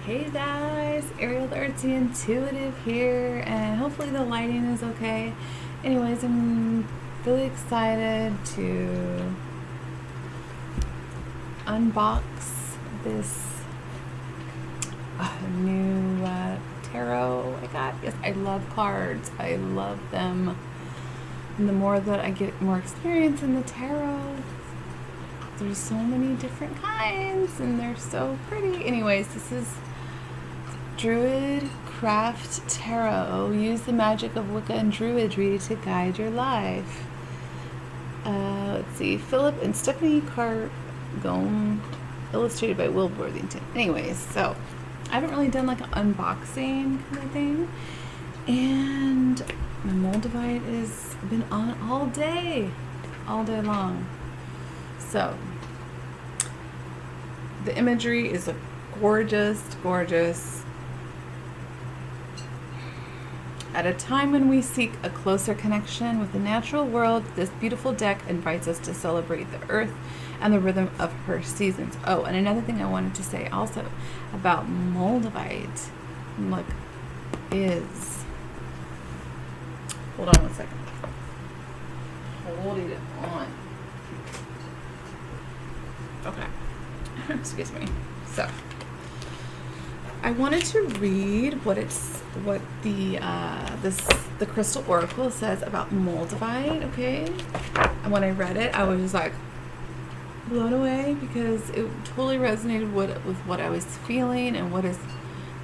Hey guys, Ariel the Artsy Intuitive here, and hopefully the lighting is okay. Anyways, I'm really excited to unbox this new tarot I got. Yes, I love cards. I love them. And the more that I get more experience in the tarot, there's so many different kinds and they're so pretty. Anyways, this is Druid Craft Tarot. Use the magic of Wicca and Druidry to guide your life. Let's see. Philip and Staphanie Carr-Gomm, illustrated by Will Worthington. Anyways, so I haven't really done like an unboxing kind of thing. And my Moldavite has been on all day long. So the imagery is a gorgeous. At a time when we seek a closer connection with the natural world, this beautiful deck invites us to celebrate the earth and the rhythm of her seasons. Oh, and another thing I wanted to say also about Moldavite, look, is, hold on one second. Holding it on. Okay. Excuse me. So, I wanted to read what the Crystal Oracle says about Moldavite, okay? And when I read it, I was just like blown away because it totally resonated with what I was feeling and what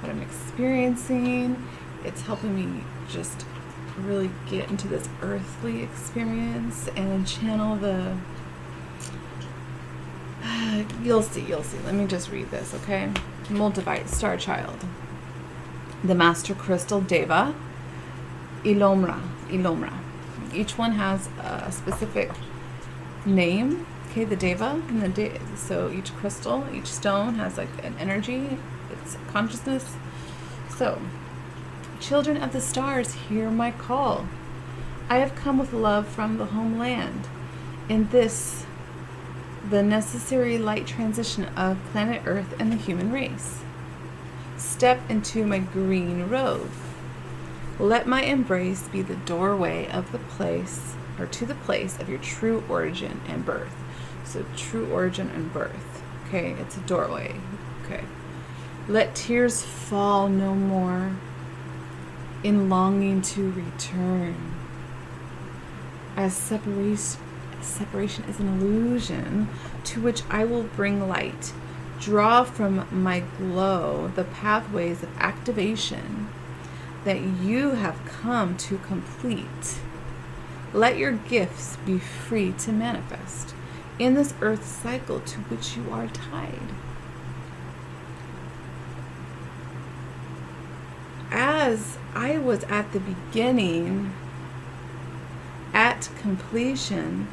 I'm experiencing. It's helping me just really get into this earthly experience and channel the you'll see. Let me just read this, okay? Moldavite, Star Child. The Master Crystal Deva, Ilomra. Each one has a specific name, okay? The Deva, and so each crystal, each stone has like an energy, it's consciousness. So, children of the stars, hear my call. I have come with love from the homeland. In this, the necessary light transition of planet Earth and the human race. Step into my green robe. Let my embrace be the doorway of the place, or to the place of your true origin and birth. So true origin and birth. Okay, it's a doorway. Okay. Let tears fall no more in longing to return. As separation is an illusion to which I will bring light. Draw from my glow the pathways of activation that you have come to complete. Let your gifts be free to manifest in this earth cycle to which you are tied. As I was at the beginning, at completion,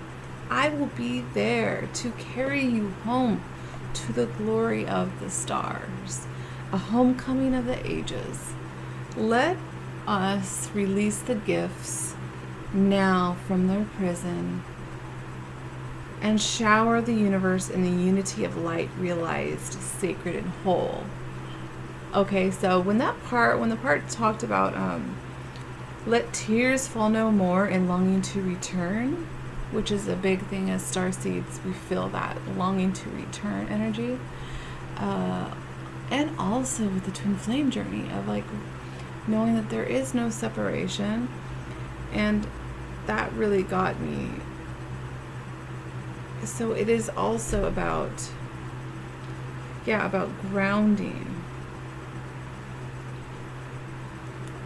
I will be there to carry you home to the glory of the stars, a homecoming of the ages. Let us release the gifts now from their prison and shower the universe in the unity of light realized, sacred, and whole. Okay, so when the part talked about let tears fall no more in longing to return, which is a big thing as starseeds, we feel that longing to return energy. And also with the twin flame journey of like knowing that there is no separation. And that really got me. So it is also about grounding.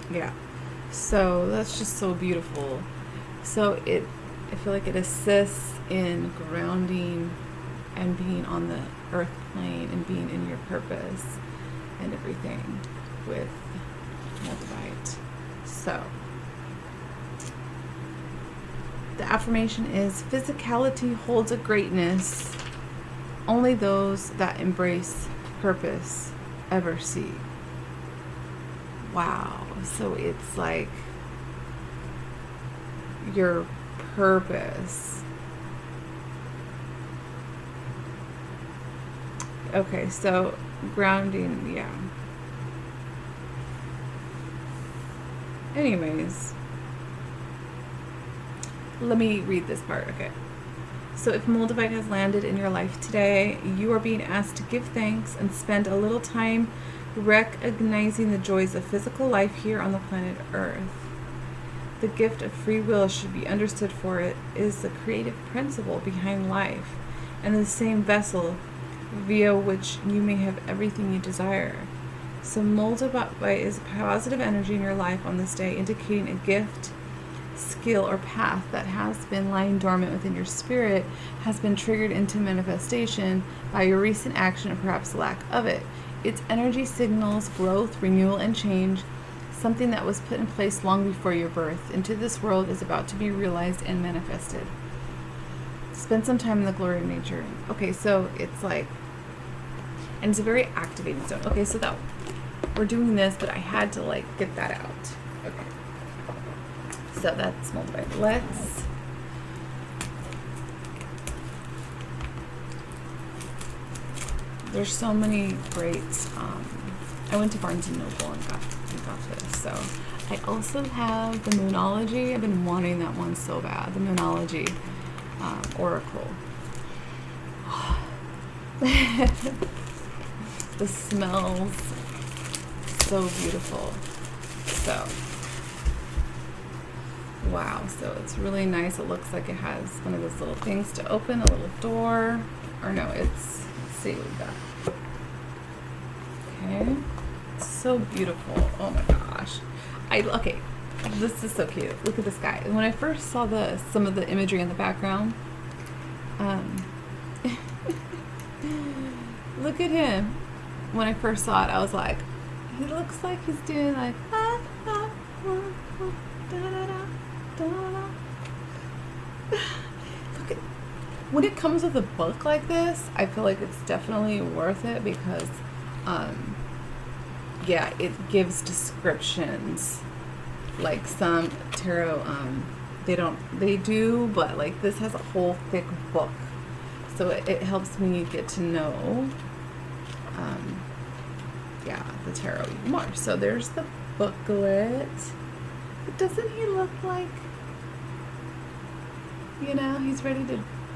Yeah. So that's just so beautiful. So I feel like it assists in grounding and being on the earth plane and being in your purpose and everything with Moldavite. So, the affirmation is, physicality holds a greatness only those that embrace purpose ever see. Wow. So it's like your purpose. Okay, so grounding, yeah. anyways, let me read this part. Okay. So if Moldavite has landed in your life today, you are being asked to give thanks and spend a little time recognizing the joys of physical life here on the planet Earth. The gift of free will should be understood, for it is the creative principle behind life and the same vessel via which you may have everything you desire. So Moldavite is positive energy in your life on this day, indicating a gift, skill, or path that has been lying dormant within your spirit, has been triggered into manifestation by your recent action or perhaps lack of it. Its energy signals growth, renewal, and change. Something that was put in place long before your birth into this world is about to be realized and manifested. Spend some time in the glory of nature. Okay, so it's like, and it's a very activating zone. Okay, so that we're doing this, but I had to like get that out. Okay. So that's Moldavite. Let's there's so many great I went to Barnes and Noble and got this. So I also have the Moonology. I've been wanting that one so bad. The Moonology Oracle. The smells so beautiful. So wow, so it's really nice. It looks like it has one of those little things to open, a little door. Or no, it's, let's see what we got. Okay. It's so beautiful. Oh my gosh. Okay, this is so cute. Look at this guy. When I first saw some of the imagery in the background, look at him. When I first saw it, I was like, he looks like he's doing like, look at, when it comes with a book like this, I feel like it's definitely worth it because, yeah, it gives descriptions. Like some tarot, they do, but like this has a whole thick book, so it helps me get to know, yeah, the tarot even more. So there's the booklet. But doesn't he look like, you know, he's ready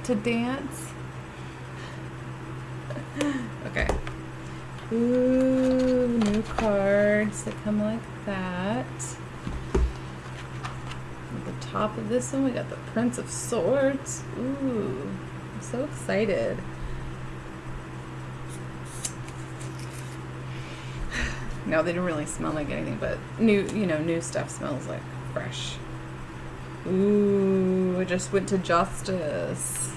to dance? Okay. Ooh, new cards that come like that. At the top of this one, we got the Prince of Swords. Ooh, I'm so excited. No, they didn't really smell like anything, but new stuff smells like fresh. Ooh, I just went to Justice.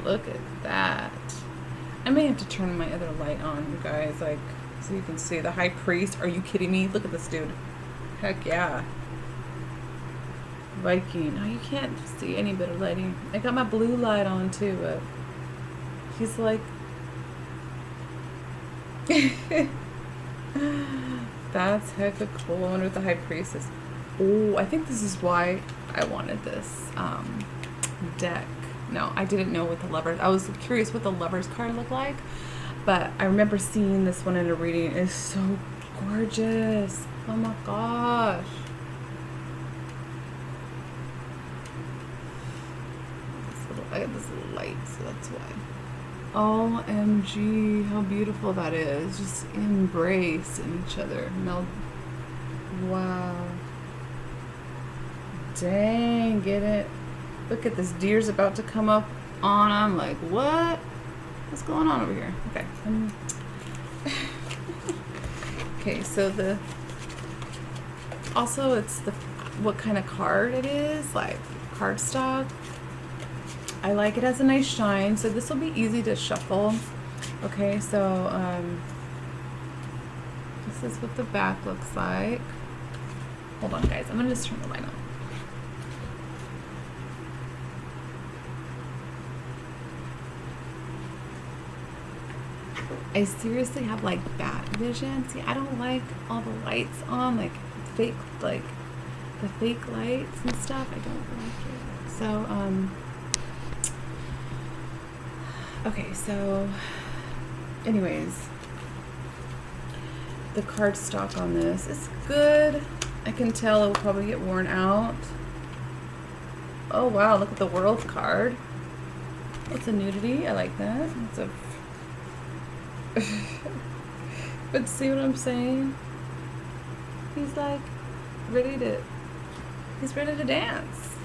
Look at that. I may have to turn my other light on, you guys, like, so you can see the High Priest. Are you kidding me? Look at this dude. Heck yeah. Viking. Oh, you can't see any bit of lighting. I got my blue light on too, but he's like that's hecka cool. I wonder what the High Priest is. Oh, I think this is why I wanted this deck. No, I didn't know what the Lovers. I was curious what the Lovers card looked like, but I remember seeing this one in a reading. It's so gorgeous. Oh my gosh. I got this little light, so that's why. OMG, how beautiful that is. Just embrace in each other. Meld. Wow. Dang, get it? Look at this. Deer's about to come up on him. Like, what? What's going on over here? Okay. Okay, so also it's what kind of card it is, like cardstock. I like it has a nice shine, so this will be easy to shuffle. Okay, so this is what the back looks like. Hold on, guys. I'm gonna just turn the light on. I seriously have like bat vision. See, I don't like all the lights on, like fake, like the fake lights and stuff. I don't like it. So, okay, so anyways, the cardstock on this is good. I can tell it will probably get worn out. Oh wow, look at the World card. It's a nudity. I like that. It's a but see what I'm saying? He's like ready to dance.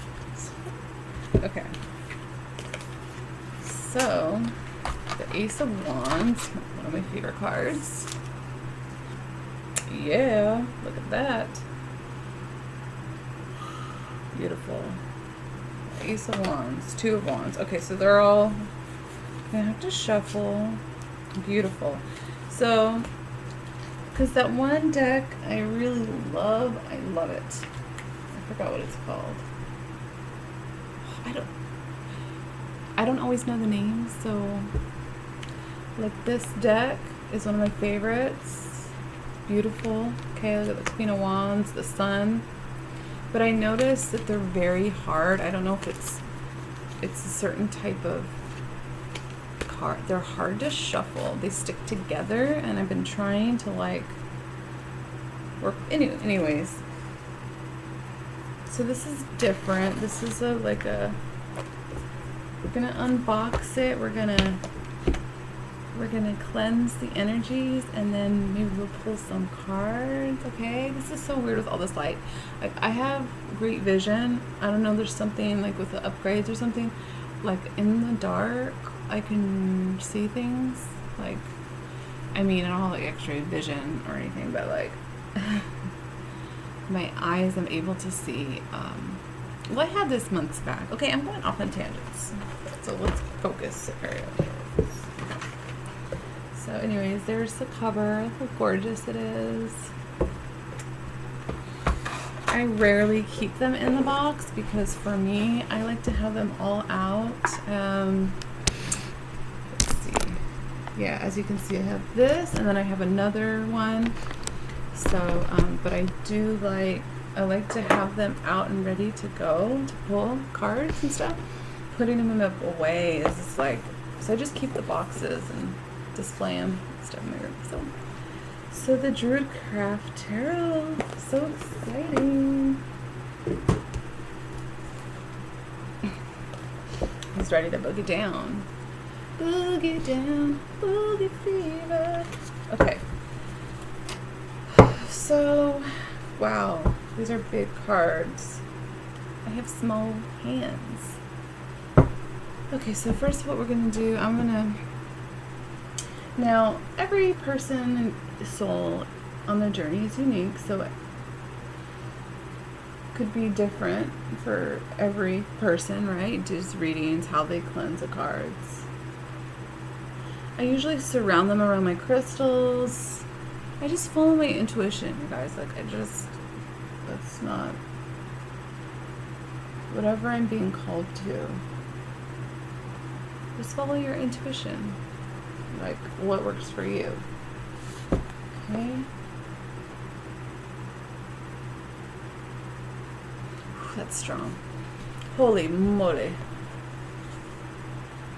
Okay. So the Ace of Wands, one of my favorite cards. Yeah, look at that. Beautiful. Ace of Wands, Two of Wands. Okay, so they're all gonna have to shuffle. Beautiful. So, because that one deck I really love, I love it. I forgot what it's called. I don't always know the names, so like this deck is one of my favorites. Beautiful. Okay, look at the Queen of Wands, the Sun. But I noticed that they're very hard. I don't know if it's a certain type of card. They're hard to shuffle. They stick together, and I've been trying to like work. Anyways, so this is different. This is we're gonna unbox it. We're gonna cleanse the energies, and then maybe we'll pull some cards. Okay, this is so weird with all this light. Like, I have great vision. I don't know, there's something like with the upgrades or something, like in the dark I can see things. Like, I mean, I don't have like X-ray vision or anything, but like my eyes, I'm able to see. Well, I had this months back. Okay, I'm going off on tangents, so let's focus. So anyways, there's the cover. Look how gorgeous it is. I rarely keep them in the box because for me, I like to have them all out. Let's see. Yeah, as you can see, I have this, and then I have another one. So, but I like to have them out and ready to go to pull cards and stuff. Putting them away is just like, so I just keep the boxes and display them stuff in my room. So the Druid Craft Tarot, so exciting. He's ready to boogie down. Boogie down, boogie fever. Okay. So, wow, these are big cards. I have small hands. Okay, so first what we're gonna do, now, every person and soul on the journey is unique, so it could be different for every person, right? Just readings, how they cleanse the cards. I usually surround them around my crystals. I just follow my intuition, you guys. Like, that's not whatever I'm being called to. Just follow your intuition. Like, what works for you. Okay. That's strong. Holy moly.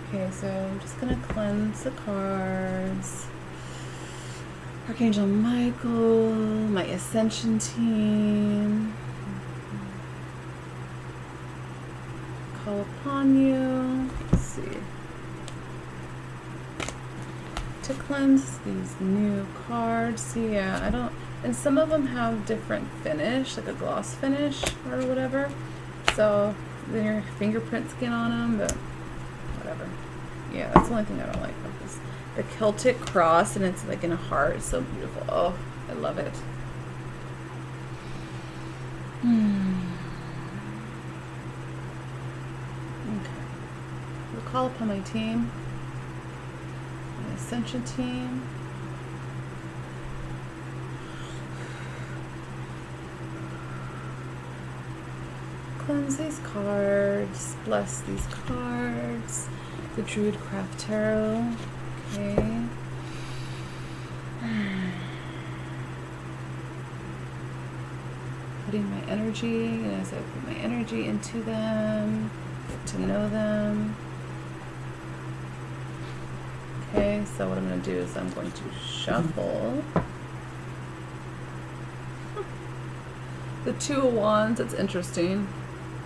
Okay, so I'm just gonna cleanse the cards. Archangel Michael, my Ascension team. Call upon you. Let's see. To cleanse these new cards. Yeah, and some of them have different finish, like a gloss finish or whatever. So then your fingerprints get on them, but whatever. Yeah, that's the only thing I don't like about this. The Celtic cross, and it's like in a heart. It's so beautiful. Oh, I love it. Okay. We'll call upon my team. Ascension team. Cleanse these cards. Bless these cards. The Druid Craft Tarot. Okay. Putting my energy, and as I put my energy into them, get to know them. Okay, so what I'm going to do is I'm going to shuffle. The Two of Wands, it's interesting.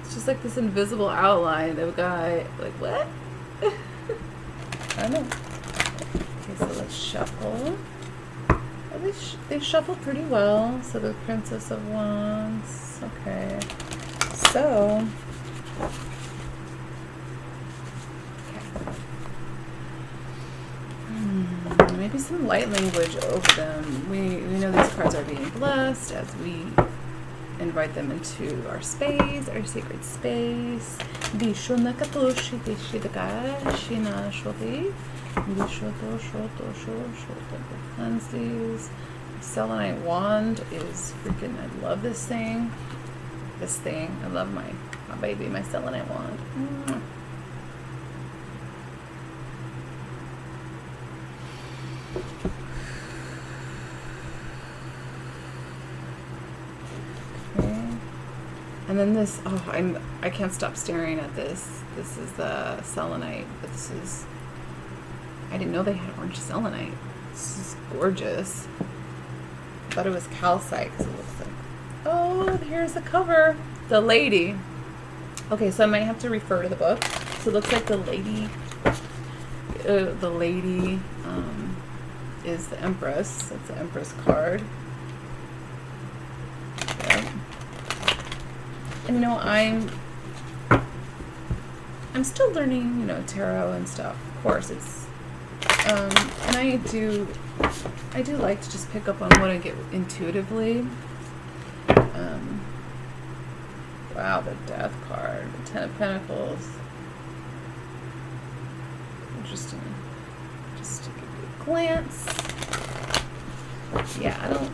It's just like this invisible outline of a guy. Like, what? I don't know. Okay, so let's shuffle. Oh, they shuffled pretty well. So the Princess of Wands. Okay. So. Maybe some light language over them. We know these cards are being blessed as we invite them into our space, our sacred space. Vishuna Katoshi, Vishidaka, Shina Shoti, Vishoto, Shoto, Shoto. Cleanse these. Selenite wand is freaking, I love this thing. I love my baby, my selenite wand. And then this, oh, I can't stop staring at this. This is the selenite, but this is, I didn't know they had orange selenite. This is gorgeous. I thought it was calcite because it looks like, oh, here's the cover. The lady. Okay, so I might have to refer to the book. So it looks like the lady is the Empress. That's the Empress card. And you know, I'm still learning, you know, tarot and stuff. Of course, it's and I do like to just pick up on what I get intuitively. Wow, the Death card, the Ten of Pentacles. Interesting. Just to give you a glance. Yeah, I don't.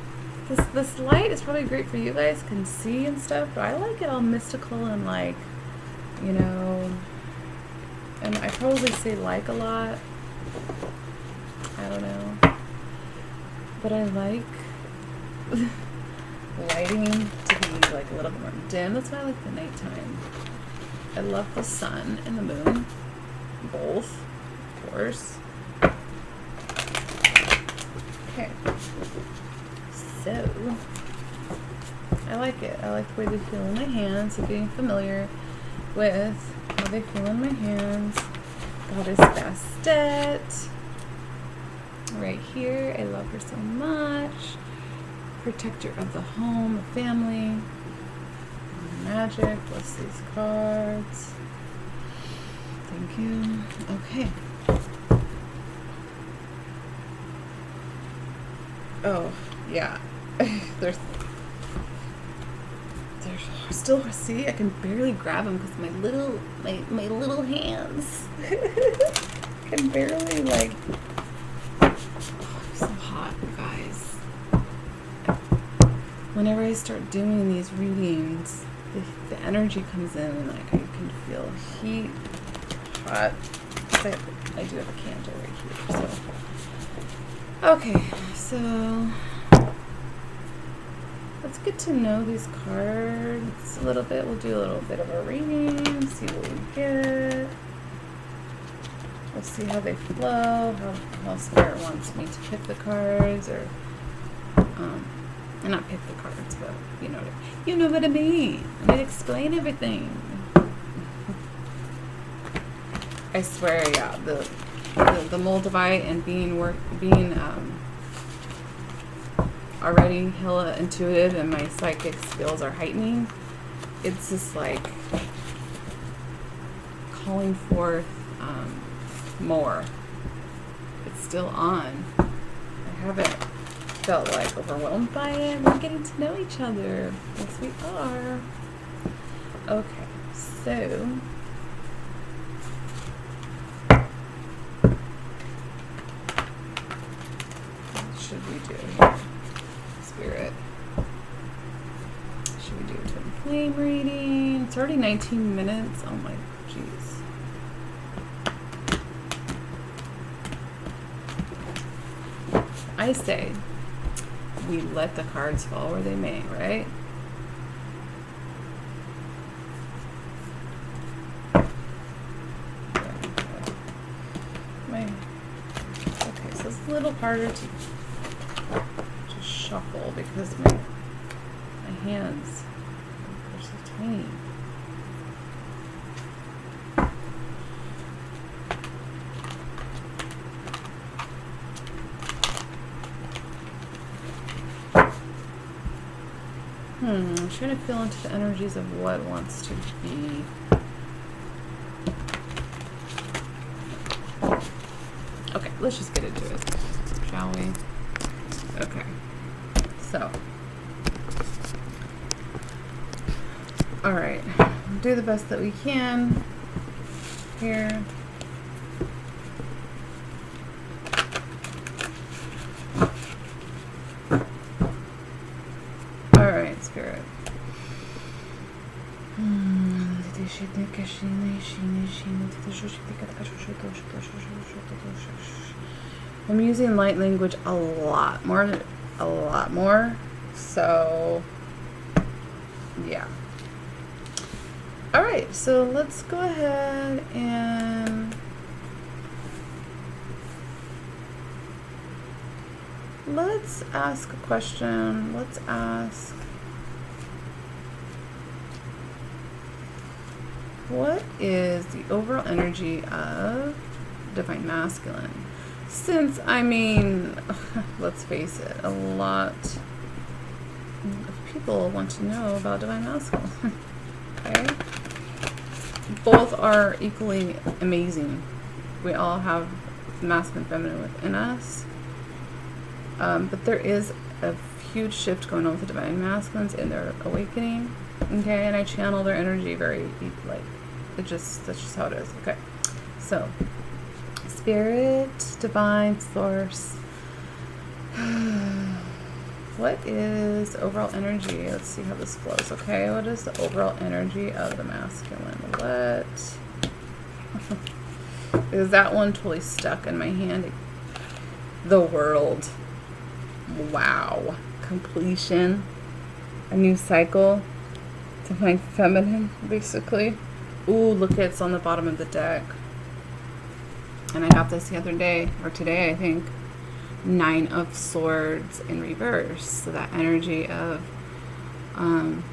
This light is probably great for you guys can see and stuff, but I like it all mystical and like, you know, and I probably say like a lot. I don't know. But I like lighting to be like a little bit more dim. That's why I like the nighttime. I love the sun and the moon. Both, of course. Okay. So, I like it. I like the way they feel in my hands. So getting familiar with how they feel in my hands. Goddess Bastet. Right here. I love her so much. Protector of the home, the family. Magic. Bless these cards. Thank you. Okay. Oh, yeah. There's still, see, I can barely grab them because my little hands can barely, like, oh, I'm so hot, guys. Whenever I start doing these readings, the energy comes in and like I can feel heat, hot. I do have a candle right here, so. Okay, so let's get to know these cards a little bit. We'll do a little bit of a reading, see what we get. We'll see how they flow, how Spirit wants me to pick the cards, or and not pick the cards, but you know what I mean. I mean, explain everything. I swear, yeah, the Moldavite and being already hella intuitive and my psychic skills are heightening. It's just like calling forth more. It's still on. I haven't felt like overwhelmed by it. We're getting to know each other. Yes, we are. Okay, so what should we do here? Spirit. Should we do a twin flame reading? It's already 19 minutes. Oh my jeez. I say we let the cards fall where they may, right? Okay, so it's a little harder to shuffle because my hands Okay. I'm trying to feel into the energies of what wants to be. Okay, let's just get into it, shall we? Okay, so, all right, do the best that we can here. All right, Spirit. I'm using light language a lot more. So, yeah. All right, so let's go ahead and let's ask a question. Let's ask, what is the overall energy of Divine Masculine? Since, I mean, let's face it, a lot of people want to know about Divine Masculine. Okay? Both are equally amazing. We all have masculine and feminine within us. But there is a huge shift going on with the Divine Masculines in their awakening. Okay, and I channel their energy very, like, that's just how it is. Okay, so, Spirit, Divine Source. What is overall energy? Let's see how this flows, okay? What is the overall energy of the masculine? What? Is that one totally stuck in my hand? The World. Wow. Completion. A new cycle. Divine Feminine, basically. Ooh, look, it's on the bottom of the deck. And I got this the other day, or today, I think. 9 of Swords in reverse. So that energy of, in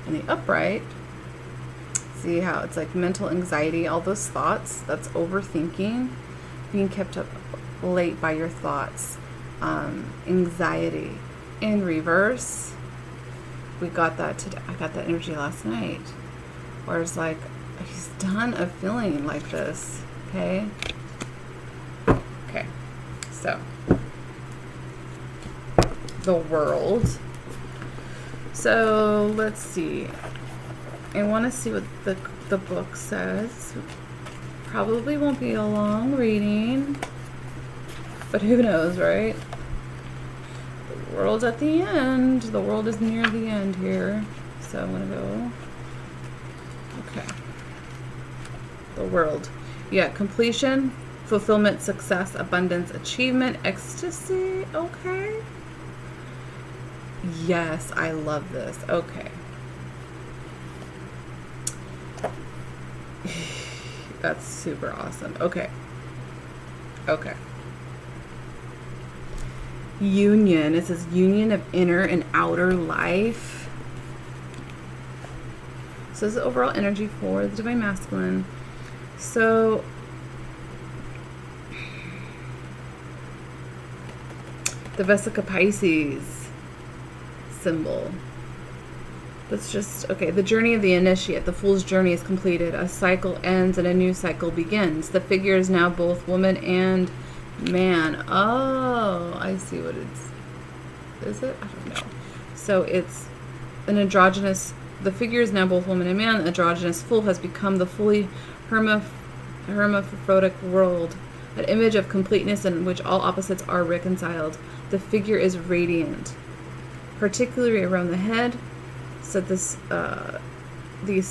the upright, see how it's like mental anxiety, all those thoughts, that's overthinking, being kept up late by your thoughts, anxiety. In reverse, we got that today. I got that energy last night, where it's like, he's done of feeling like this, okay? Okay, so, the World. So, let's see. I want to see what the book says. Probably won't be a long reading, but who knows, right? The World's at the end. The World is near the end here. So I'm going to go. Okay. The World. Yeah, completion, fulfillment, success, abundance, achievement, ecstasy. Okay. Yes, I love this. Okay. That's super awesome. Okay. Okay. Union. It says union of inner and outer life. So this is overall energy for the Divine Masculine. So the Vesica Pisces symbol. That's just, okay, the journey of the initiate, the fool's journey is completed. A cycle ends and a new cycle begins. The figure is now both woman and man. Oh, I see what it's, is it? I don't know. So it's an androgynous, the figure is now both woman and man. The androgynous fool has become the fully hermaphroditic world, an image of completeness in which all opposites are reconciled. The figure is radiant, particularly around the head. So this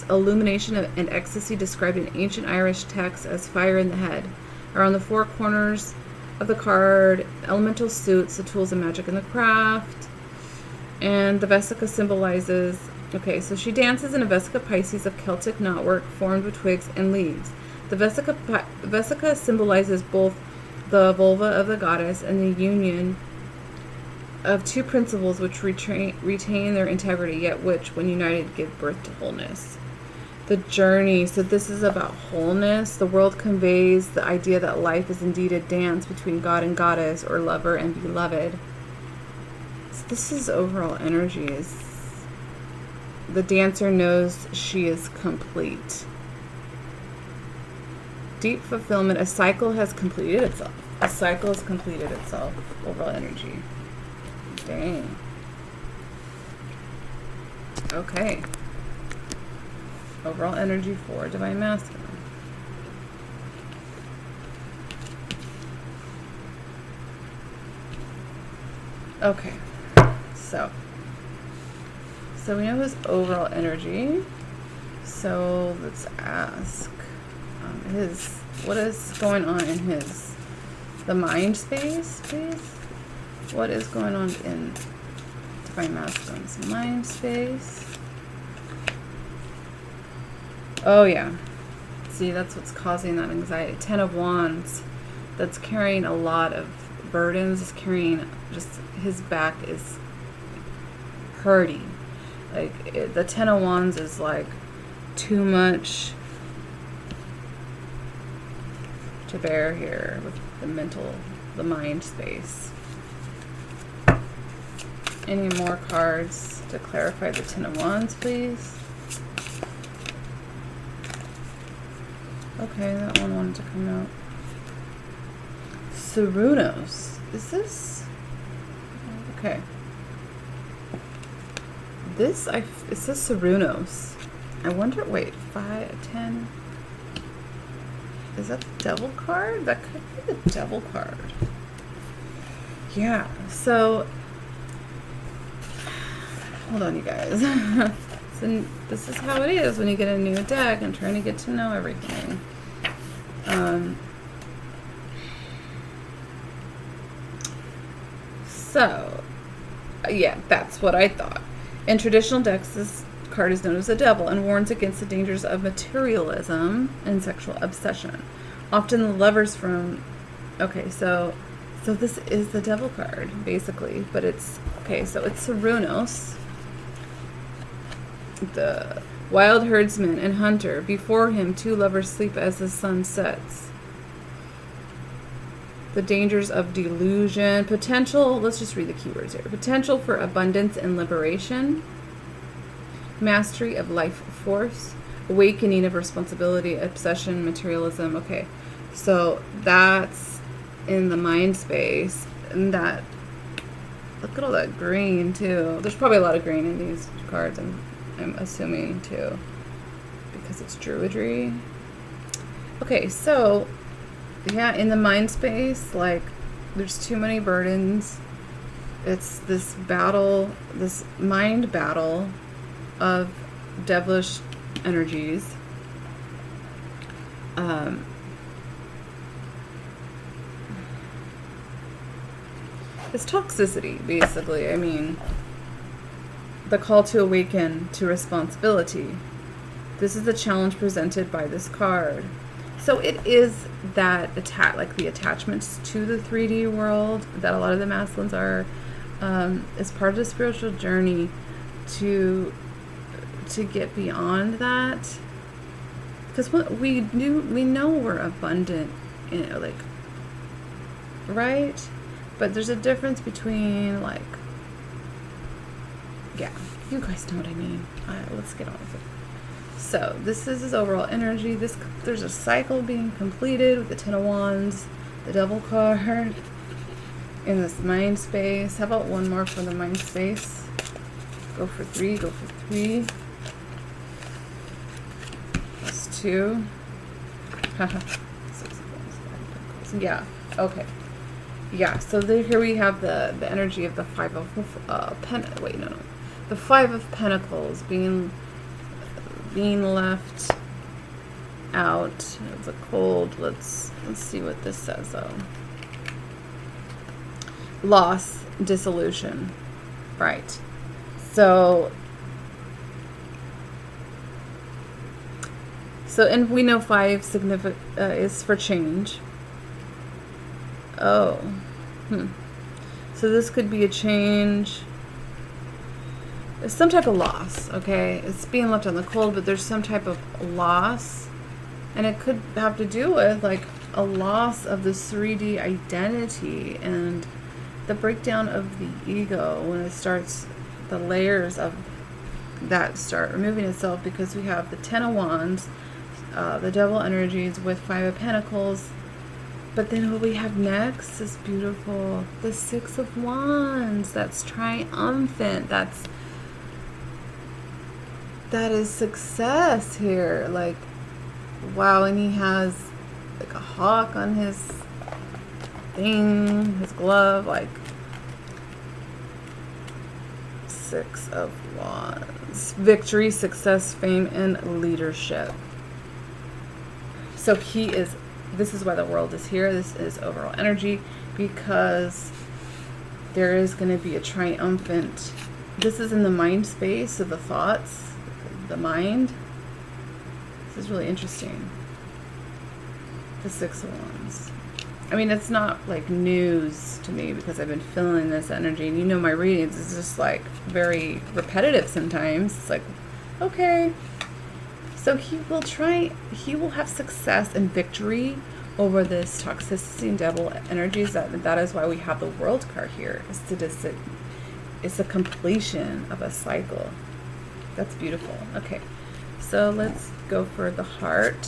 illumination and ecstasy described in ancient Irish texts as fire in the head. Around the four corners of the card, elemental suits, the tools of magic and the craft. And the Vesica symbolizes, okay, so she dances in a Vesica Pisces of Celtic knotwork formed with twigs and leaves. The Vesica symbolizes both the vulva of the goddess and the union of two principles which retain their integrity, yet which, when united, give birth to wholeness. The journey. So this is about wholeness. The world conveys the idea that life is indeed a dance between God and goddess, or lover and beloved. So this is overall energy. Is the dancer knows she is complete. Deep fulfillment. A cycle has completed itself. A cycle has completed itself. Overall energy. Dang. Okay. Overall energy for Divine Masculine. Okay. So we know his overall energy. So let's ask what is going on in the mind space, please? What is going on in Divine Masculine's mind space? Oh yeah. See, that's what's causing that anxiety. 10 of Wands. That's carrying a lot of burdens. Is carrying just, his back is hurting. Like the 10 of Wands is like too much to bear here with the mind space. Any more cards to clarify the 10 of Wands, please? Okay, that one wanted to come out. Cernunnos. Is this? Okay. It says Cernunnos. I wonder, wait, 5, 10. Is that the Devil card? That could be the Devil card. Yeah, so, hold on, you guys. So this is how it is when you get a new deck and trying to get to know everything. So, yeah, that's what I thought. In traditional decks, this card is known as the Devil and warns against the dangers of materialism and sexual obsession. Often the lovers from... Okay, so this is the Devil card, basically. But it's... Okay, so it's Cernunnos, the wild herdsman and hunter. Before him, two lovers sleep as the sun sets. The dangers of delusion. Potential... Let's just read the keywords here. Potential for abundance and liberation. Mastery of life force. Awakening of responsibility, obsession, materialism. Okay, so that's in the mind space. And that... Look at all that green, too. There's probably a lot of green in these cards, I'm assuming, too. Because it's druidry. Okay, so... Yeah, in the mind space, like, there's too many burdens. It's this battle, this mind battle of devilish energies. It's toxicity, basically. I mean, the call to awaken to responsibility. This is the challenge presented by this card. So it is that like the attachments to the 3D world that a lot of the masculines are, is part of the spiritual journey to get beyond that. Because we know we're abundant, like, right? But there's a difference between, like, yeah, you guys know what I mean. Let's get on with it. So this is his overall energy. There's a cycle being completed with the 10 of Wands, the Devil card, in this mind space. How about one more for the mind space? Go for 3. Go for 3. Plus 2. Yeah. Okay. Yeah. So here we have the energy of the 5 of the 5 of Pentacles being left out. It's a cold. Let's see what this says, though. Loss, dissolution. Right. So and we know 5 is for change. Oh. So So this could be a change. There's some type of loss, okay? It's being left on the cold, but there's some type of loss. And it could have to do with like a loss of the 3D identity and the breakdown of the ego when it starts, the layers of that start removing itself, because we have the Ten of Wands, the Devil energies with Five of Pentacles. But then what we have next is beautiful. The Six of Wands. That's triumphant. That is success here. Like, wow. And he has like a hawk on his thing, his glove. Like, Six of Wands. Victory, success, fame, and leadership. So he is, this is why the world is here. This is overall energy, because there is going to be a triumphant, this is in the mind space of the thoughts, the mind. This is really interesting. The Six of Wands. I mean, it's not like news to me because I've been feeling this energy, and you know my readings is just like very repetitive sometimes. It's like, okay. So he will have success and victory over this toxicity and devil energies. That is why we have the World card here. It's a completion of a cycle. That's beautiful. Okay, so let's go for the heart.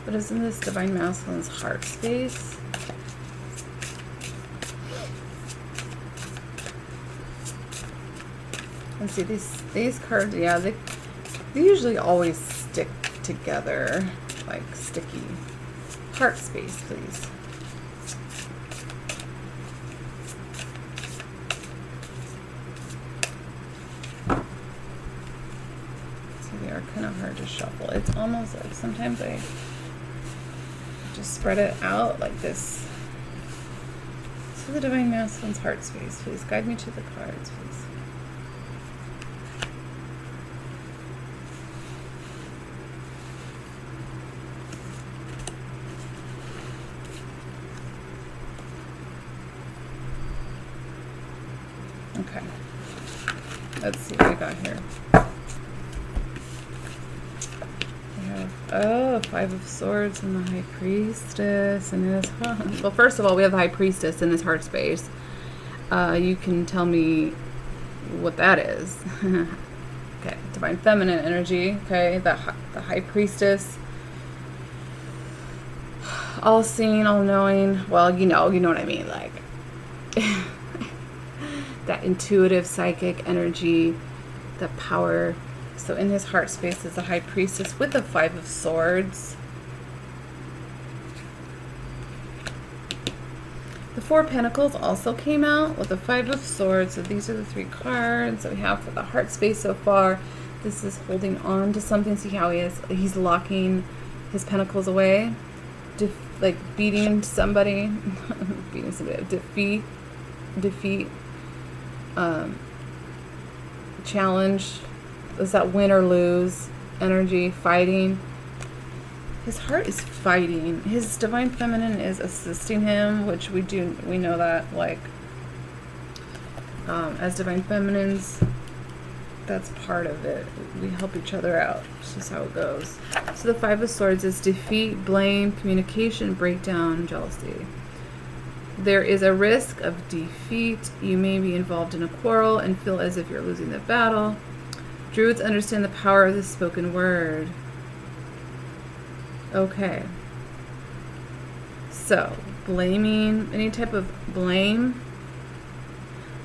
What is in this Divine Masculine's heart space? Let's see, these cards, yeah, they usually always stick together, like sticky. Heart space, please. So they are kind of hard to shuffle. It's almost like sometimes I just spread it out like this. So the Divine Masculine's heart space, please. Guide me to the cards, please. Okay, let's see what I got here. We have, Five of Swords and the High Priestess and his, well, first of all, we have the High Priestess in his heart space. You can tell me what that is. Okay, Divine Feminine energy, okay, the High Priestess. All seeing, all knowing, well, you know what I mean, like, that intuitive, psychic energy, the power. So in his heart space is the High Priestess with the Five of Swords. The Four of Pentacles also came out with the Five of Swords. So these are the three cards that we have for the heart space so far. This is holding on to something. See how he's locking his pentacles away, like beating somebody, beating somebody, defeat. Challenge. Is that win or lose energy? Fighting. His heart is fighting. His Divine Feminine is assisting him, which we know that, like, as Divine Feminines, that's part of it. We help each other out. It's just how it goes. So the Five of Swords is defeat, blame, communication, breakdown, jealousy. There is a risk of defeat. You may be involved in a quarrel and feel as if you're losing the battle. Druids understand the power of the spoken word. Okay. So, blaming, any type of blame.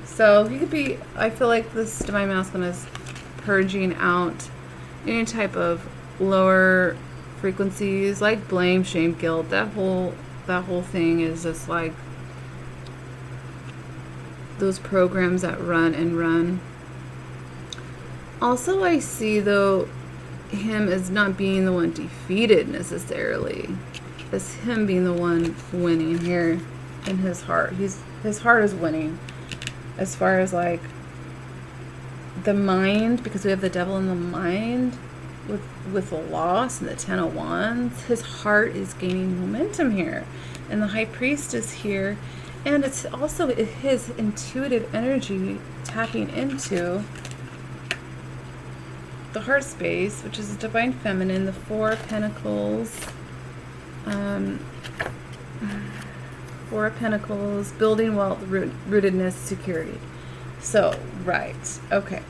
So, he could be, I feel like this Divine Masculine is purging out any type of lower frequencies, like blame, shame, guilt. That whole thing is just like those programs that run and run. Also, I see, though, him as not being the one defeated necessarily. It's him being the one winning here in his heart. His heart is winning as far as, like, the mind, because we have the devil in the mind with the loss and the Ten of Wands. His heart is gaining momentum here. And the High Priestess here And it's also his intuitive energy tapping into the heart space, which is the divine feminine, the Four of Pentacles. Four of Pentacles, building wealth, rootedness, security. So, right. Okay.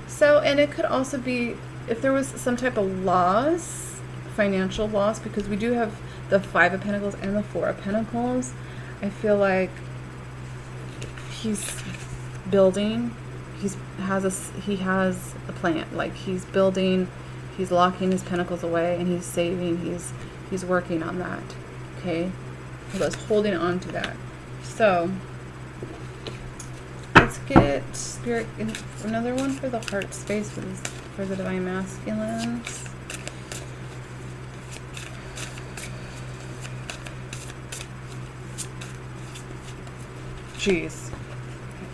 So, and it could also be if there was some type of loss, financial loss, because we do have the Five of Pentacles and the Four of Pentacles. I feel like he's building. He has a plan. Like he's building, he's locking his pentacles away, and he's saving. He's working on that. Okay. Let's holding on to that. So let's get spirit another one for the heart space for the divine masculines. Jeez.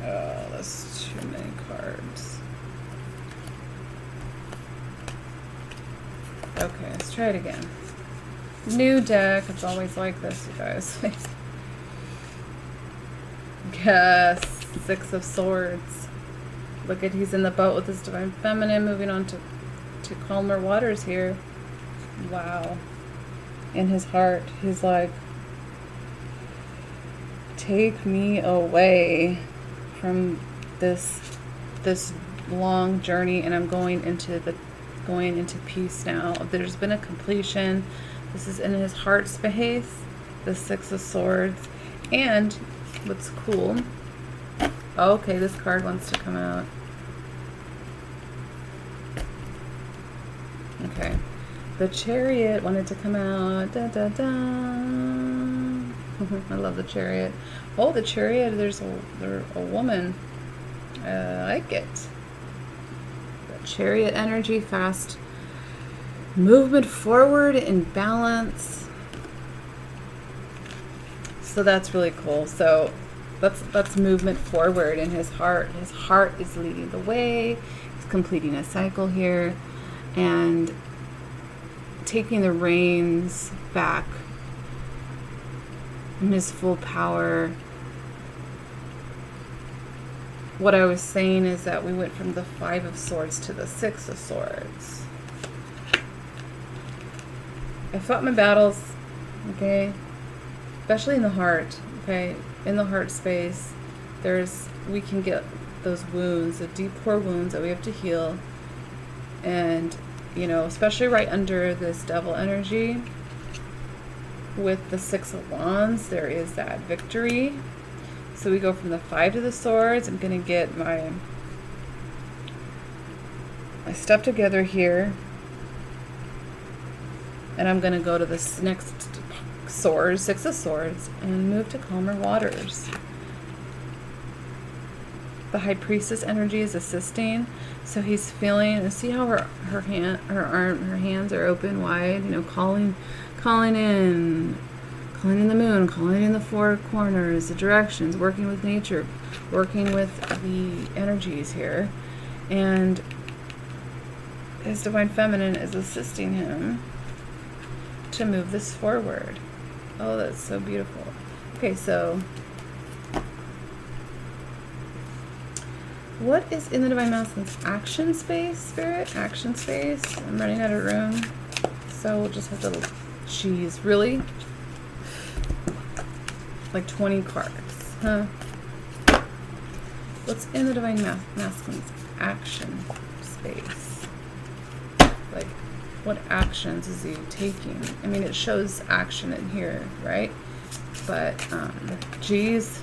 Oh, that's too many cards. Okay, let's try it again. New deck. It's always like this, you guys. Yes, Six of Swords. Look at, he's in the boat with his divine feminine, moving on to calmer waters here. Wow. In his heart, he's like, take me away from this long journey, and I'm going into peace now. There's been a completion. This is in his heart space, the Six of Swords. And what's cool, okay, this card wants to come out. Okay, the Chariot wanted to come out. Da, da, da. I love the Chariot. Oh, the Chariot, there's a woman. I like it. The Chariot energy, fast movement forward in balance. So that's really cool. So that's movement forward in his heart. His heart is leading the way. He's completing a cycle here and taking the reins back in his full power. What I was saying is that we went from the Five of Swords to the Six of Swords. I fought my battles, okay, especially in the heart, okay, in the heart space. We can get those wounds, the deep core wounds that we have to heal, and especially right under this devil energy with the Six of Wands, there is that victory. So we go from the Five to the Swords. I'm gonna get my stuff together here. And I'm going to go to this next sword, Six of Swords, and move to calmer waters. The High Priestess energy is assisting. So he's feeling, and see how her hands are open wide, calling in the moon, calling in the four corners, the directions, working with nature, working with the energies here. And his divine feminine is assisting him to move this forward. Oh, that's so beautiful. Okay, so what is in the divine masculine's action space, spirit? Action space. I'm running out of room, so we'll just have to. Geez, really? Like 20 cards, huh? What's in the divine masculine's action space? Like, what actions is he taking? I mean, it shows action in here, right? But, geez.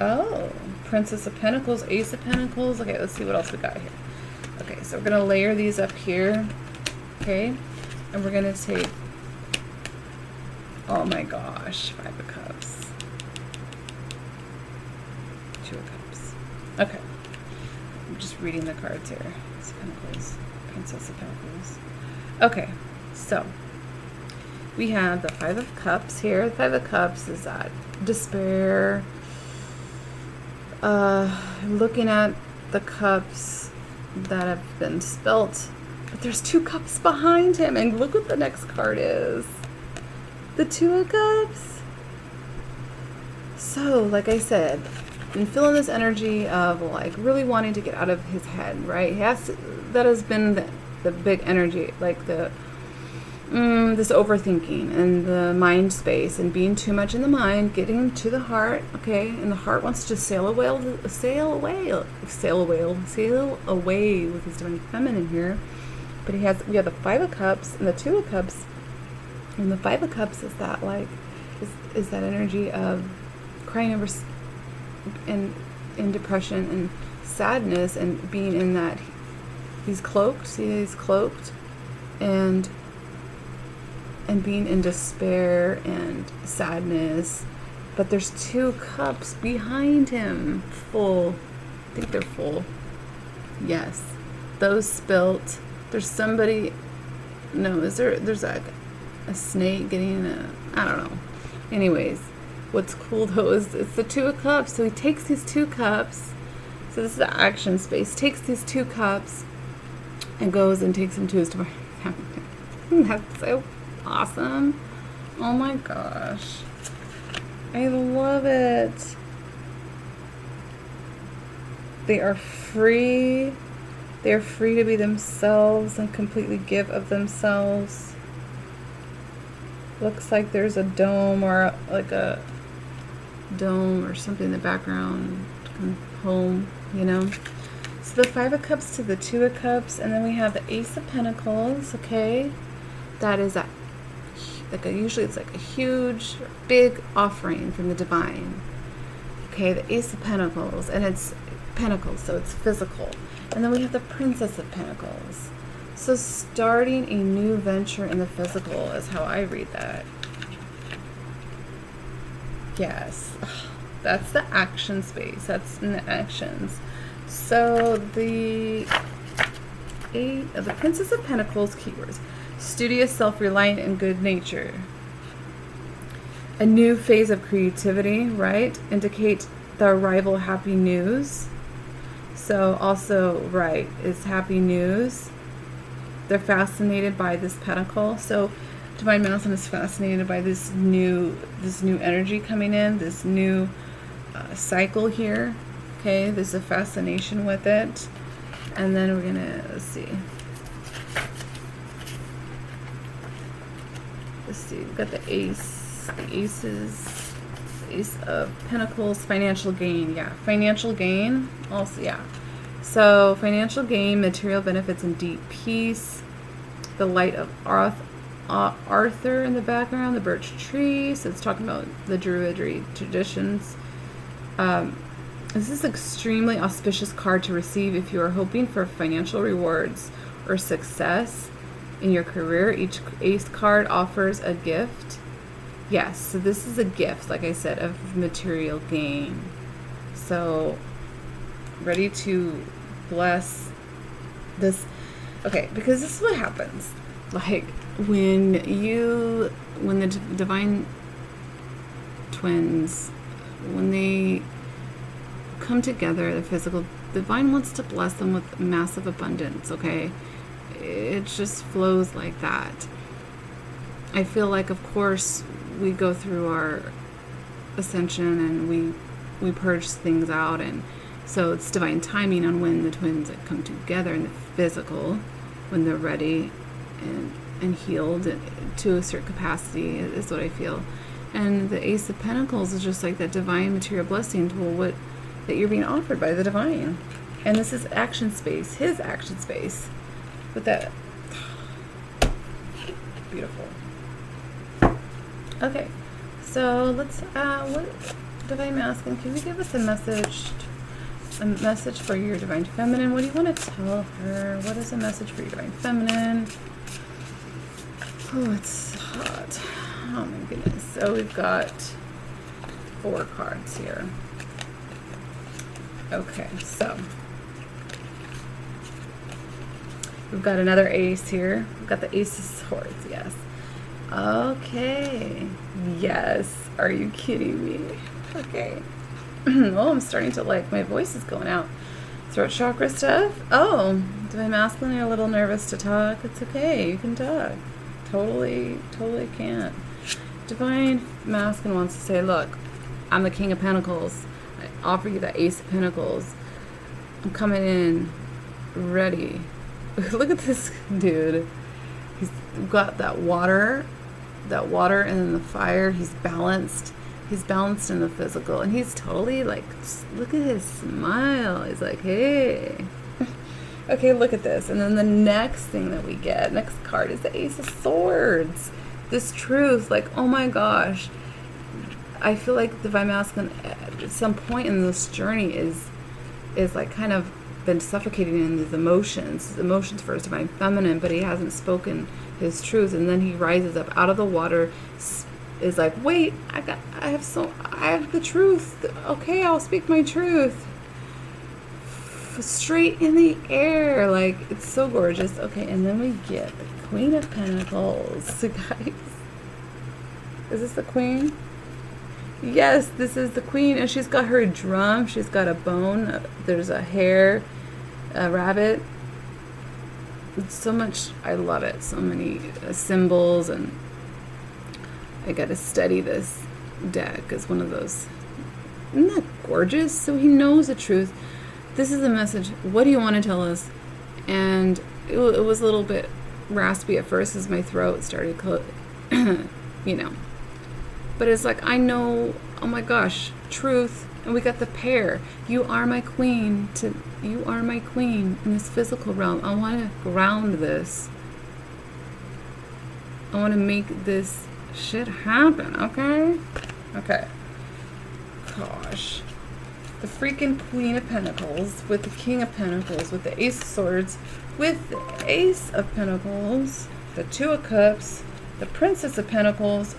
Oh, Princess of Pentacles, Ace of Pentacles. Okay, let's see what else we got here. Okay, so we're going to layer these up here. Okay, and we're going to take, oh my gosh, Five of Cups. Two of Cups. Okay. I'm just reading the cards here. Ace of Pentacles, Princess of Pentacles. Okay, so we have the Five of Cups here. The Five of Cups is that despair. Looking at the cups that have been spilt, but there's two cups behind him, and look what the next card is. The Two of Cups. So, like I said, been feeling this energy of like really wanting to get out of his head, right? That has been the big energy, like this overthinking and the mind space and being too much in the mind, getting to the heart, okay? And the heart wants to just sail away with his divine feminine here. But we have the Five of Cups and the Two of Cups. And the Five of Cups is that like is that energy of crying over and in depression and sadness and being in that he's cloaked. See, he's cloaked and being in despair and sadness. But there's two cups behind him, full. I think they're full. Yes, those spilt. There's somebody. No, there's like a snake getting I don't know. Anyways, what's cool though is it's the Two of Cups. So he takes these two cups. So this is the action space. Takes these two cups and goes and takes them to his divine feminine. That's so awesome. Oh my gosh. I love it. They are free. They are free to be themselves and completely give of themselves. Looks like there's a dome or like a dome or something in the background. Home, you know. So the Five of Cups to the Two of Cups, and then we have the Ace of Pentacles, okay? That is usually it's like a huge, big offering from the divine. Okay, the Ace of Pentacles, and it's Pentacles, so it's physical. And then we have the Princess of Pentacles. So starting a new venture in the physical is how I read that. Yes, that's the action space. That's in the actions. So the Princess of Pentacles keywords: studious, self-reliant, and good nature. A new phase of creativity, right? Indicate the arrival of happy news. So also, right, it's happy news. They're fascinated by this pentacle. So Divine Masculine is fascinated by this new energy coming in, this new cycle here. Okay, there's a fascination with it. And then we're gonna, let's see, we've got the Ace, Ace of Pentacles, financial gain. Yeah, financial gain also, yeah. So financial gain, material benefits, and deep peace. The light of Arthur in the background, the birch tree. So it's talking about the Druidry traditions. This is an extremely auspicious card to receive if you are hoping for financial rewards or success in your career. Each Ace card offers a gift. Yes, so this is a gift, like I said, of material gain. So ready to bless this. Okay, because this is what happens. Like when the divine twins, when they come together, the physical divine wants to bless them with massive abundance, okay? It just flows like that. I feel like, of course, we go through our ascension and we purge things out, and so it's divine timing on when the twins come together in the physical, when they're ready and healed to a certain capacity, is what I feel. And the Ace of Pentacles is just like that divine material blessing tool that you're being offered by the divine. And this is action space, his action space. With that, beautiful. Okay, so let's, what Divine Masculine, can you give us a message for your Divine Feminine? What do you want to tell her? What is a message for your Divine Feminine? Oh, it's hot. Oh my goodness. So we've got 4 cards here. Okay, so we've got another ace here. We've got the Ace of Swords, yes. Okay. Yes. Are you kidding me? Okay. Oh, I'm starting to my voice is going out. Throat chakra stuff. Oh, Divine Masculine, you're a little nervous to talk. It's okay. You can talk. Totally can. Divine Masculine wants to say, look, I'm the King of Pentacles. I offer you the Ace of Pentacles. I'm coming in ready. Look at this dude. He's got that water and then the fire. He's balanced in the physical, and he's totally like, look at his smile. He's like, hey. Okay, look at this. And then the next thing that we get, next card, is the Ace of Swords. This truth, like, oh my gosh. I feel like the Divine Masculine at some point in this journey is like kind of been suffocating in these emotions for his Divine Feminine, but he hasn't spoken his truth, and then he rises up out of the water, is like, wait, I have the truth. Okay, I'll speak my truth. Straight in the air, like, it's so gorgeous. Okay, and then we get the Queen of Pentacles, guys. Is this the Queen? Yes, this is the Queen, and she's got her drum, she's got a bone, there's a hare, a rabbit. It's so much, I love it. So many symbols, and I gotta study this deck as one of those. Isn't that gorgeous? So he knows the truth. This is the message. What do you want to tell us? And it was a little bit raspy at first as my throat started, you know. But it's like, I know, oh my gosh, truth. And we got the pair. You are my queen. You are my queen in this physical realm. I want to ground this. I want to make this shit happen, okay? Okay. Gosh. The freaking Queen of Pentacles with the King of Pentacles with the Ace of Swords with the Ace of Pentacles, the Two of Cups, the Princess of Pentacles.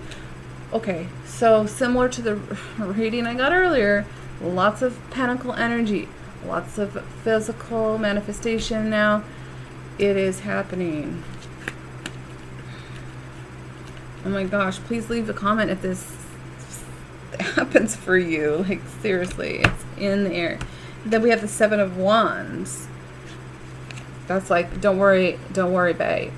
Okay, so similar to the reading I got earlier, lots of pentacle energy, lots of physical manifestation now. It is happening. Oh my gosh, please leave a comment if this happens for you. Like, seriously, it's in the air. Then we have the Seven of Wands. That's like, don't worry, babe.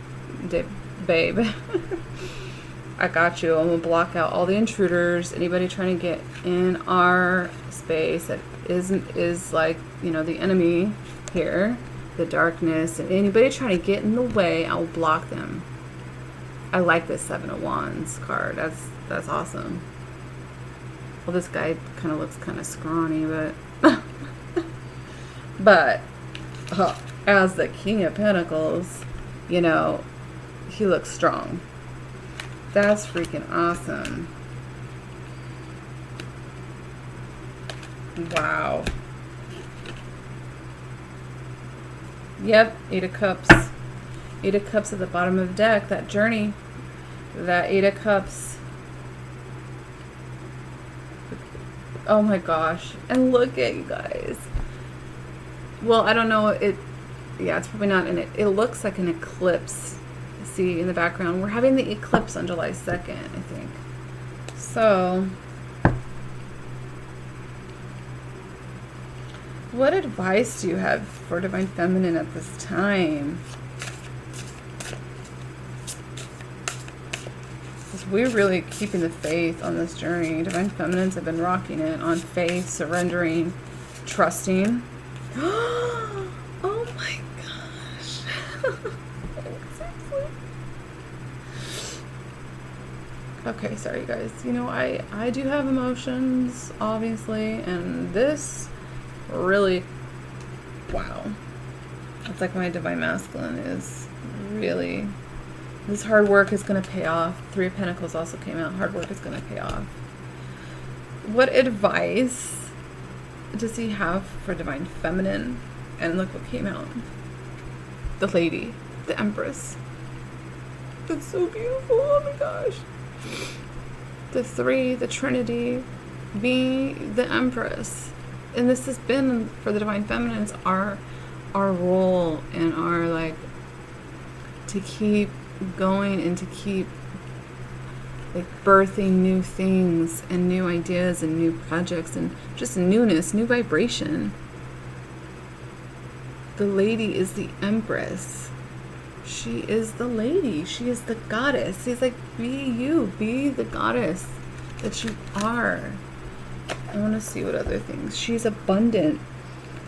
I got you. I'm gonna block out all the intruders. Anybody trying to get in our space that is like, you know, the enemy here, the darkness, and anybody trying to get in the way, I'll block them. I like this Seven of Wands card. That's awesome. Well, this guy kind of looks kind of scrawny, but as the King of Pentacles, you know, he looks strong. That's freaking awesome. Wow. Yep, Eight of Cups. Eight of Cups at the bottom of the deck. That journey. That Eight of Cups. Oh my gosh. And look at you guys. Well, I don't know. Yeah, it's probably not in it. It looks like an eclipse. See in the background, we're having the eclipse on July 2nd, I think. So, what advice do you have for Divine Feminine at this time? Because we're really keeping the faith on this journey. Divine Feminines have been rocking it on faith, surrendering, trusting. Oh my gosh. Okay, sorry guys. You know, I do have emotions, obviously, and this really, wow. It's like my Divine Masculine is really, this hard work is going to pay off. Three of Pentacles also came out. Hard work is going to pay off. What advice does he have for Divine Feminine? And look what came out. The Lady, the Empress. That's so beautiful. Oh my gosh. The Three, the Trinity, be the Empress. And this has been, for the Divine Feminines, our role and our, like, to keep going and to keep, like, birthing new things and new ideas and new projects and just newness, new vibration. The Lady is the Empress. She is the lady. She is the goddess. He's like, be you. Be the goddess that you are. I want to see what other things. She's abundant.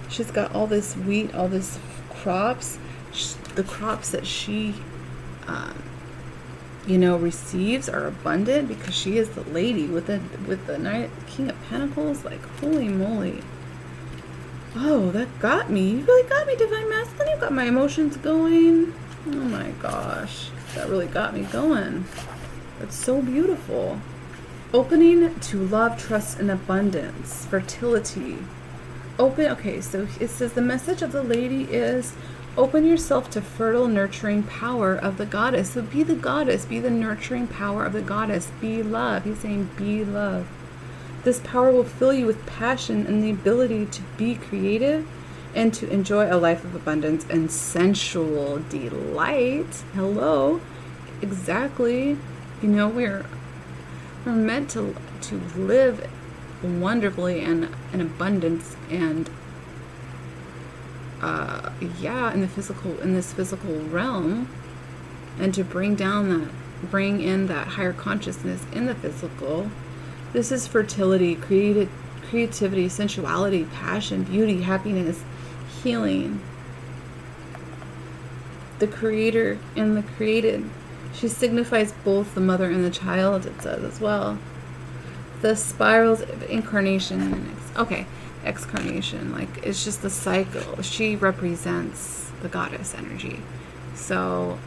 She's got all this wheat, all this crops. The crops that she, you know, receives are abundant because she is the lady with the King of Pentacles. Like, holy moly. Oh, that got me. You really got me, Divine Masculine. You got my emotions going. Oh my gosh. That really got me going. That's so beautiful. Opening to love, trust, and abundance. Fertility. Okay, so it says the message of the lady is open yourself to fertile, nurturing power of the goddess. So be the goddess. Be the nurturing power of the goddess. Be love. He's saying be love. This power will fill you with passion and the ability to be creative and to enjoy a life of abundance and sensual delight. Hello. Exactly. You know, we're meant to live wonderfully and in abundance and yeah, in this physical realm, and to bring in that higher consciousness in the physical. This is fertility, creativity, sensuality, passion, beauty, happiness, healing. The creator and the created. She signifies both the mother and the child, it says as well. The spirals of incarnation and excarnation. Like, it's just the cycle. She represents the goddess energy. So,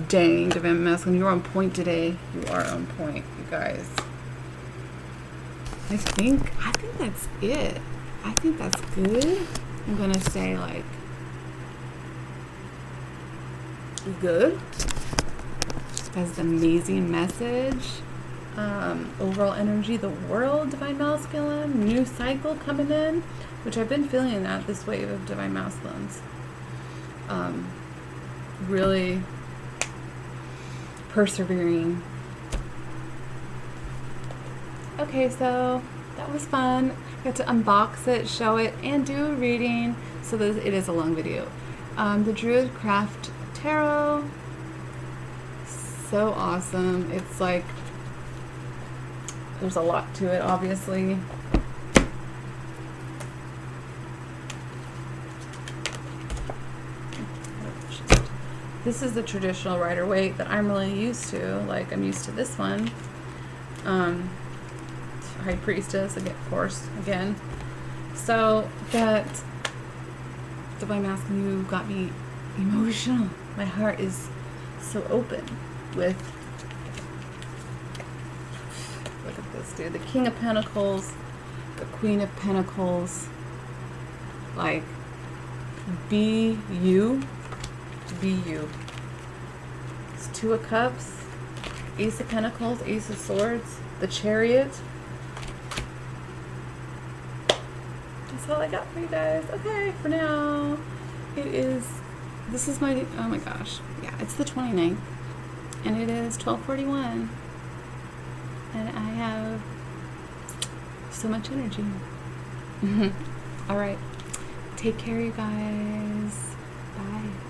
dang, Divine Masculine, you're on point today. You are on point, you guys. I think that's it. I think that's good. I'm gonna say, like, good. Has an amazing message. Overall energy, the world, Divine Masculine, new cycle coming in, which I've been feeling that, this wave of Divine Masculines. Really persevering. Okay, so that was fun. Got to unbox it, show it, and do a reading. So it is a long video. The Druid Craft Tarot. So awesome. It's like, there's a lot to it, obviously. This is the traditional Rider-Waite that I'm really used to. Like, I'm used to this one. High Priestess, again, of course, again. So, that Divine Masculine, you got me emotional. My heart is so open with, look at this, dude. The King of Pentacles, the Queen of Pentacles. Like, be you. Be you. It's Two of Cups, Ace of Pentacles, Ace of Swords, the Chariot. That's all I got for you guys. Okay, for now, this is my, oh my gosh. Yeah, it's the 29th, and it is 12:41, and I have so much energy. All right, take care, you guys. Bye.